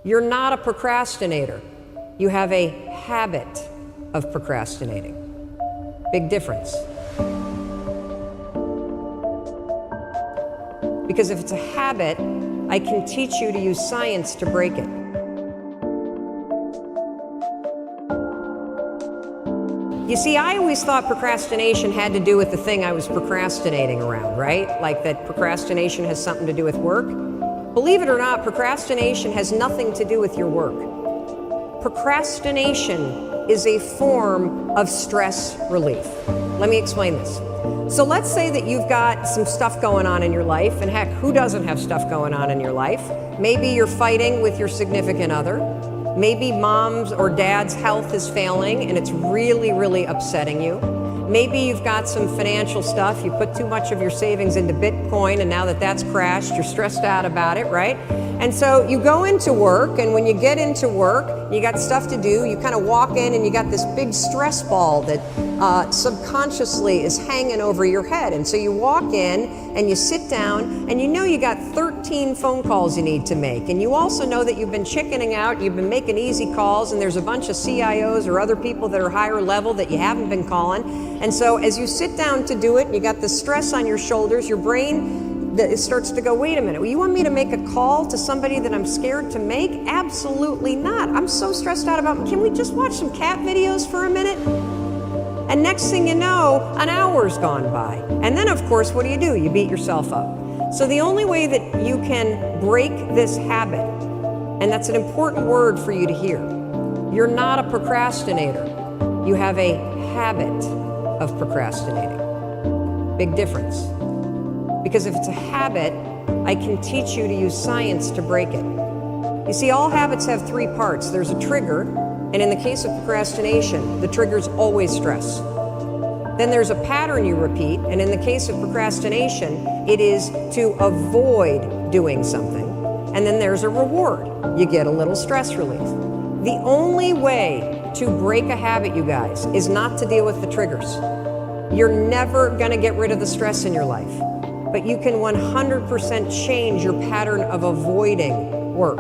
You're not a procrastinator. You have a habit of procrastinating. Big difference. Because if it's a habit, I can teach you to use science to break it. You see, I always thought procrastination had to do with the thing I was procrastinating around, right? Like that procrastination has something to do with work. Believe it or not, procrastination has nothing to do with your work. Procrastination is a form of stress relief. Let me explain this. So let's say that you've got some stuff going on in your life, and heck, who doesn't have stuff going on in your life? Maybe you're fighting with your significant other. Maybe mom's or dad's health is failing and it's really, really upsetting you. Maybe you've got some financial stuff. You put too much of your savings into Bitcoin, and now that that's crashed, you're stressed out about it, right? And so you go into work, and when you get into work, you got stuff to do, you kind of walk in and you got this big stress ball that subconsciously is hanging over your head. And so you walk in and you sit down, and you know you got 13 phone calls you need to make. And you also know that you've been chickening out, you've been making easy calls, and there's a bunch of CIOs or other people that are higher level that you haven't been calling. And so as you sit down to do it, you got the stress on your shoulders, your brain it starts to go, wait a minute, well, you want me to make a call to somebody that I'm scared to make? Absolutely not. I'm so stressed out about, can we just watch some cat videos for a minute? And next thing you know, an hour's gone by. And then, of course, what do? You beat yourself up. So the only way that you can break this habit, and that's an important word for you to hear, you're not a procrastinator. You have a habit of procrastinating. Big difference. Because if it's a habit, I can teach you to use science to break it. You see, all habits have three parts. There's a trigger, and in the case of procrastination, the trigger's always stress. Then there's a pattern you repeat, and in the case of procrastination, it is to avoid doing something. And then there's a reward. You get a little stress relief. The only way to break a habit, you guys, is not to deal with the triggers. You're never gonna get rid of the stress in your life, but you can 100% change your pattern of avoiding work.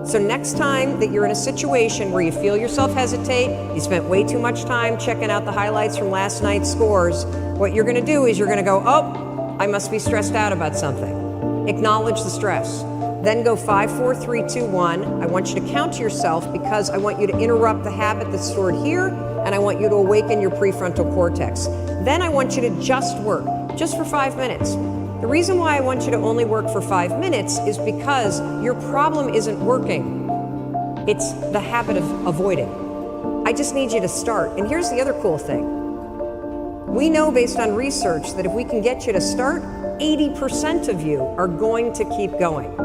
So next time that you're in a situation where you feel yourself hesitate, you spent way too much time checking out the highlights from last night's scores, what you're gonna do is you're gonna go, oh, I must be stressed out about something. Acknowledge the stress. Then go 5, 4, 3, 2, 1. I want you to count to yourself because I want you to interrupt the habit that's stored here, and I want you to awaken your prefrontal cortex. Then I want you to just work, just for 5 minutes. The reason why I want you to only work for 5 minutes is because your problem isn't working. It's the habit of avoiding. I just need you to start. And here's the other cool thing. We know based on research that if we can get you to start, 80% of you are going to keep going.